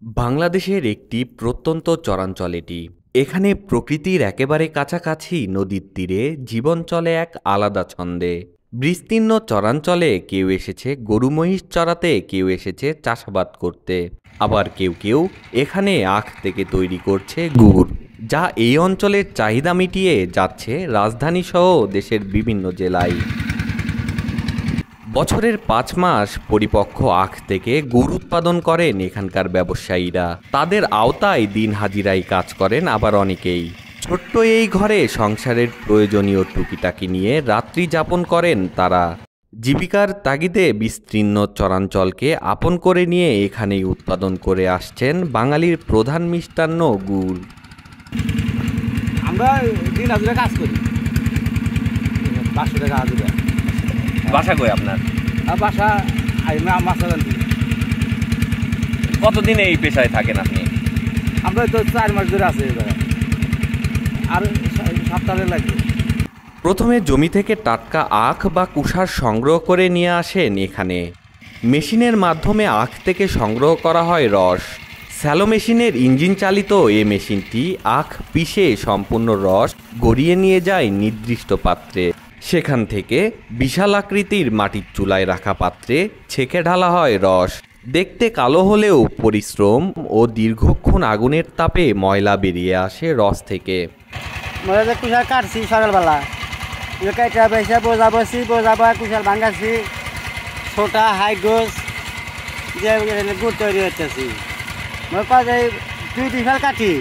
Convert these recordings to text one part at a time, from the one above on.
বাংলাদেশের একটি প্রত্যন্ত চরাঞ্চল এটি। এখানে প্রকৃতির একেবারে কাছাকাছি নদীর তীরে জীবন চলে এক আলাদা ছন্দে। বিস্তীর্ণ চরাঞ্চলে কেউ এসেছে গরু মহিষ চরাতে, কেউ এসেছে চাষাবাদ করতে, আবার কেউ কেউ এখানে আখ থেকে তৈরি করছে গুড়, যা এই অঞ্চলের চাহিদা মিটিয়ে যাচ্ছে রাজধানী সহ দেশের বিভিন্ন জেলায়। বছরের ৫ মাস পরিপক্ক আখ থেকে গুড় উৎপাদন করেন এখানকার ব্যবসায়ীরা। তাদের আওতায় দিন হাজিরায় কাজ করেন আবার অনেকেই। ছোট্ট এই ঘরে সংসারের প্রয়োজনীয় টুকিটাকি নিয়ে রাত্রি যাপন করেন তারা। জীবিকার তাগিদে বিস্তীর্ণ চরাঞ্চলকে আপন করে নিয়ে এখানেই উৎপাদন করে আসছেন বাঙালির প্রধান মিষ্টান্ন গুড়। আমরা দিন হাজিরা কাজ করি, 500 টাকা হাজিরা। বাসা কই আপনার? বাসা মাছাগান্ধি। কতদিন এই পেশায় থাকেন আপনি? আমরা তো 4 মাস ধরে আছি এবারে, আর সপ্তাহে লাগবে। প্রথমে জমি থেকে টাটকা আখ বা কুষার সংগ্রহ করে নিয়ে আসেন এখানে। মেশিনের মাধ্যমে আখ থেকে সংগ্রহ করা হয় রস। স্যালো মেশিনের ইঞ্জিন চালিত এ মেশিনটি আখ পিষে সম্পূর্ণ রস গড়িয়ে নিয়ে যায় নির্দিষ্ট পাত্রে। সেখান থেকে বিশাল আকৃতির মাটির চুলায় রাখা পাত্রে ছেঁকে ঢালা হয় রস। দেখতে কালো হলেও পরিশ্রম ও দীর্ঘক্ষণ আগুনের তাপে ময়লা বেরিয়ে আসে রস থেকে। মজা কুশাল কাটছি সকালবেলা, কেটে বেসে বোঝা বসি, বোঝাবা কুশাল ভাঙাছি, ছোটা হাইড্রোস যে গুড় তৈরি হচ্ছে। মনে কর যে 2 বিশাল কাটি,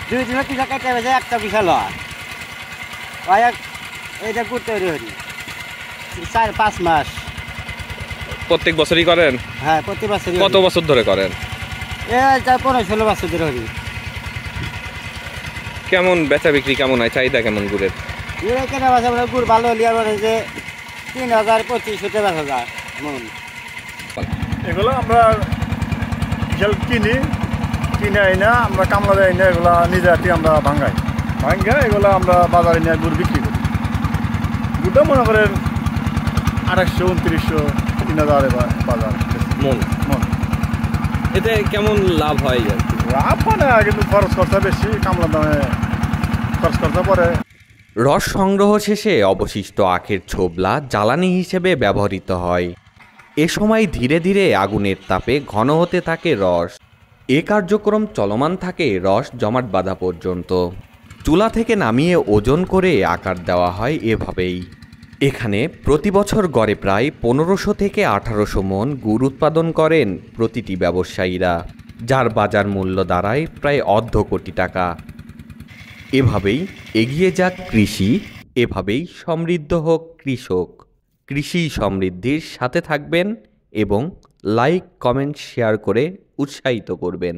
2 বিশাল কুশাল কেটে বেসে একটা বিশাল হয়, এইটা গুড় তৈরি হয়নি 4-5 মাস। প্রত্যেক বছরই করেন? হ্যাঁ, প্রতি বছর। কত বছর ধরে করেন? 15-16 বছর ধরে হরি। কেমন বেচা বিক্রি কেমন হয়, চাহিদা কেমন গুড়ের? কেনা বেচা গুড় ভালো হলে মানে যে 3,000-2500 বেচা যায় মন। এগুলো আমরা কিনে আই না, আমরা কামলা দেয় না, এগুলো নিজে হাতে আমরা ভাঙ্গাই এগুলো আমরা বাজারে নিয়ে গুড় বিক্রি করি। গুড়টা মনে করেন 250-2900-3000 বাজার মন। এতে কেমন লাভ হয়? লাভ মানে কিন্তু খরচ খরচা বেশি, কামলা দামে খরচ খরচা পরে। রস সংগ্রহ শেষে অবশিষ্ট আখের ছোবলা জ্বালানি হিসেবে ব্যবহৃত হয়। এ সময় ধীরে ধীরে আগুনের তাপে ঘন হতে থাকে রস। এ কার্যক্রম চলমান থাকে রস জমাট বাঁধা পর্যন্ত। চুলা থেকে নামিয়ে ওজন করে আকার দেওয়া হয় এভাবেই। এখানে প্রতি বছর গড়ে প্রায় 1500 থেকে 1800 মণ গুড় উৎপাদন করেন প্রতিটি ব্যবসায়ীরা, যার বাজার মূল্য দাঁড়ায় প্রায় 1/2 কোটি টাকা। এভাবেই এগিয়ে যাক কৃষি, এভাবেই সমৃদ্ধ হোক কৃষক। কৃষি সমৃদ্ধির সাথে থাকবেন এবং লাইক, কমেন্ট, শেয়ার করে উৎসাহিত করবেন।